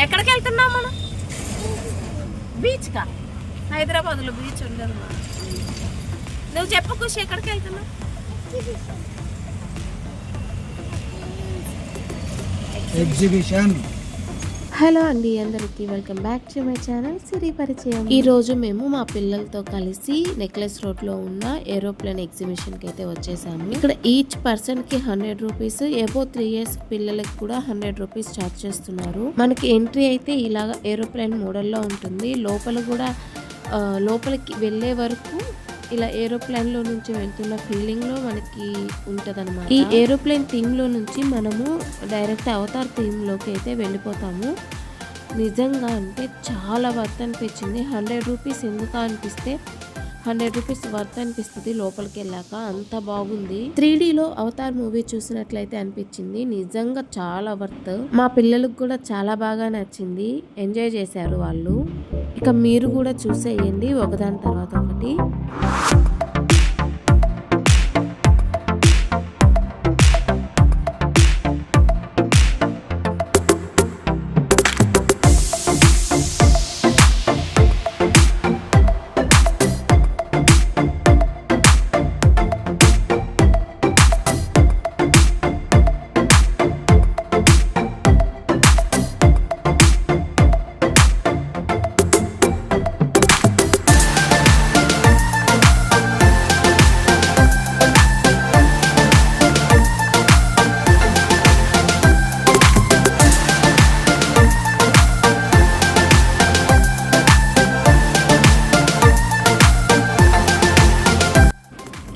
ఎక్కడికి వెళ్తున్నాం మనం? బీచ్కా? హైదరాబాద్లో బీచ్ ఉండదు. నువ్వు చెప్పు ఖుషి, ఎక్కడికి వెళ్తున్నావు? ఎగ్జిబిషన్. హలో అండి, అందరికీ welcome back to my channel Siri పరిచయం. ఈ రోజు మేము మా పిల్లలతో కలిసి నెక్లెస్ రోడ్ లో ఉన్న ఏరోప్లేన్ ఎగ్జిబిషన్ కి అయితే వచ్చేసాము. ఇక్కడ ఈచ్ పర్సన్ కి 100 రూపీస్, ఎబో 3 years పిల్లలకి కూడా 100 రూపీస్ చార్జ్ చేస్తున్నారు. మనకి ఎంట్రీ అయితే ఇలాగ ఏరోప్లేన్ మోడల్లో ఉంటుంది. లోపల కూడా లోపలికి వెళ్ళే వరకు ఇలా ఏరోప్లేన్ లో నుంచి వెళ్తున్న ఫీలింగ్ లో మనకి ఉంటదన్నమాట. ఈ ఏరోప్లేన్ థీమ్ లో నుంచి మనము డైరెక్ట్ అవతార్ థీమ్ లోకి అయితే వెళ్ళిపోతాము. నిజంగా అంటే చాలా వర్త్ అనిపించింది. 100 రూపీస్ ఎందుకు అనిపిస్తే 100 రూపీస్ వర్త్ అనిపిస్తుంది లోపలికి వెళ్ళాక. అంత బాగుంది. 3Dలో అవతార్ మూవీ చూసినట్లయితే అనిపించింది. నిజంగా చాలా వర్త్. మా పిల్లలకు కూడా చాలా బాగా నచ్చింది. ఎంజాయ్ చేశారు వాళ్ళు. ఇక మీరు కూడా చూసేయండి ఒకదాని తర్వాత ఒకటి.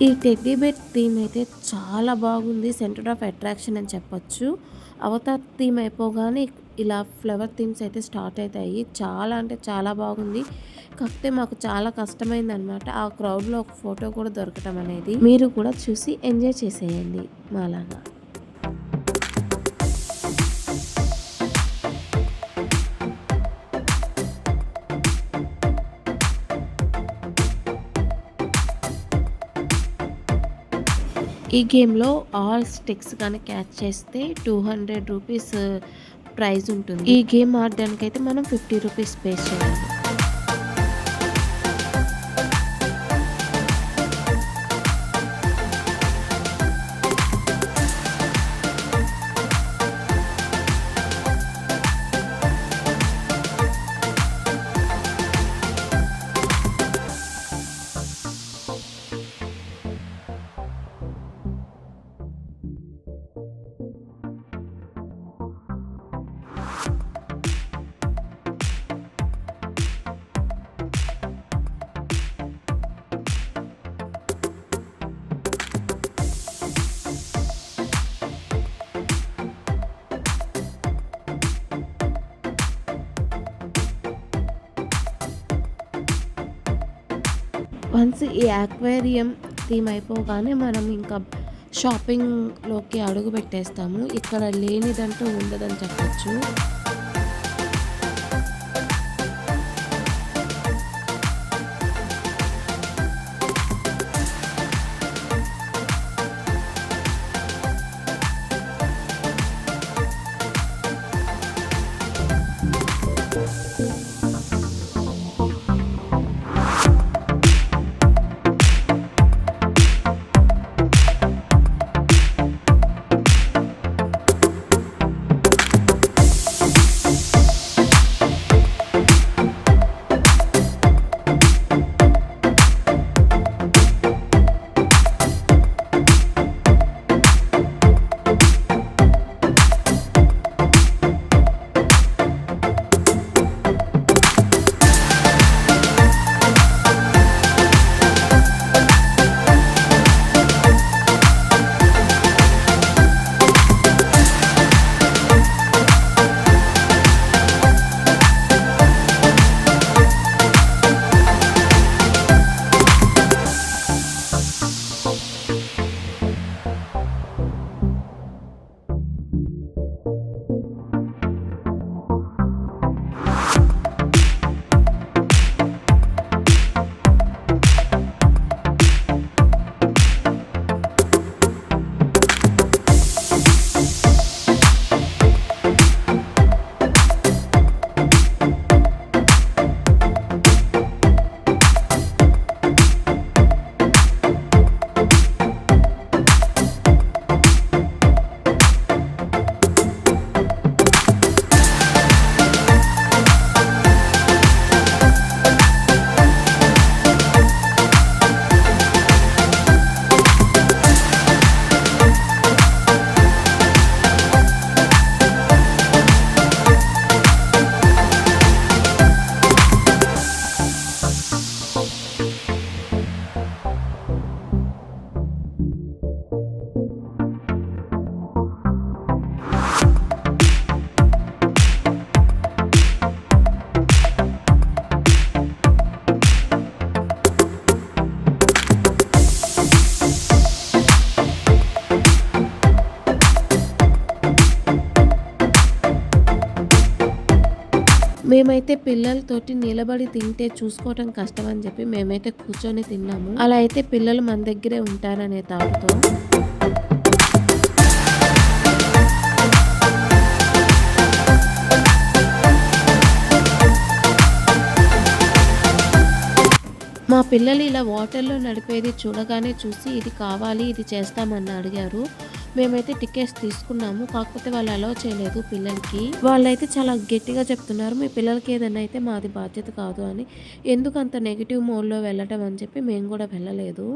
ఈ టెడ్డీ బేర్ థీమ్ అయితే చాలా బాగుంది. సెంటర్ ఆఫ్ అట్రాక్షన్ అని చెప్పొచ్చు. అవతార్ థీమ్ అయిపోగానే ఇలా ఫ్లవర్ థీమ్స్ అయితే స్టార్ట్ అవుతాయి. చాలా అంటే చాలా బాగుంది. కాకపోతే మాకు చాలా కష్టమైంది అనమాట ఆ క్రౌడ్లో ఒక ఫోటో కూడా దొరకటం అనేది. మీరు కూడా చూసి ఎంజాయ్ చేసేయండి మాలాగా. ఈ గేమ్లో ఆల్ స్టిక్స్ కానీ క్యాచ్ చేస్తే 200 రూపీస్ ప్రైజ్ ఉంటుంది. ఈ గేమ్ ఆడడానికైతే మనం 50 రూపీస్ పే చేయాలి. వన్స్ ఈ అక్వేరియం థీమ్ అయిపోగానే మనం ఇంకా షాపింగ్లోకి అడుగు పెట్టేస్తాము. ఇక్కడ లేనిదంటూ ఉండదని చెప్పచ్చు. మేమైతే పిల్లలతోటి నిలబడి తింటే చూసుకోవటం కష్టం అని చెప్పి మేమైతే కూర్చొని తిన్నాము. అలా అయితే పిల్లలు మన దగ్గరే ఉంటారనే థాట్‌తో. మా పిల్లలు ఇలా వాటర్‌లో నడిపేది చూడగానే చూసి ఇది కావాలి, ఇది చేస్తామని అడిగారు. మేమైతే టికెట్స్ తీసుకున్నాము. కాకపోతే వాళ్ళు అలౌ చేయలేదు పిల్లలకి. వాళ్ళైతే చాలా గట్టిగా చెప్తున్నారు, మీ పిల్లలకి ఏదైనా అయితే మాది బాధ్యత కాదు అని. ఎందుకు అంత నెగెటివ్ మోడ్‌లో వెళ్ళటం అని చెప్పి మేము కూడా వెళ్ళలేదు.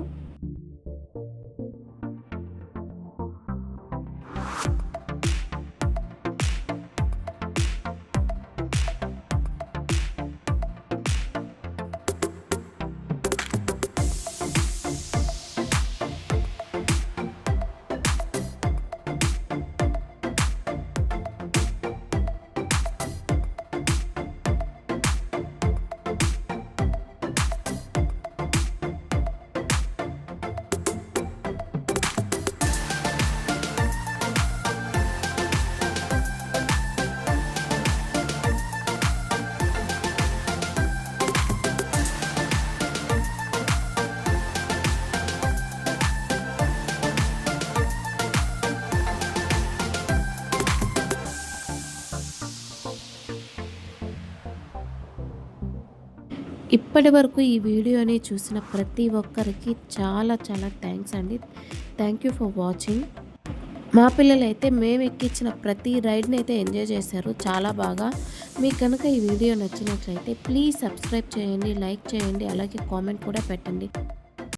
ఇప్పటి వరకు ఈ వీడియోని చూసిన ప్రతి ఒక్కరికి చాలా చాలా థ్యాంక్స్ అండి. Thank you for watching. మా పిల్లలైతే మేము ఎక్కించిన ప్రతి రైడ్ని అయితే ఎంజాయ్ చేశారు చాలా బాగా. మీకు కనుక ఈ వీడియో నచ్చినట్లయితే ప్లీజ్ సబ్స్క్రైబ్ చేయండి, లైక్ చేయండి, అలాగే కామెంట్ కూడా పెట్టండి.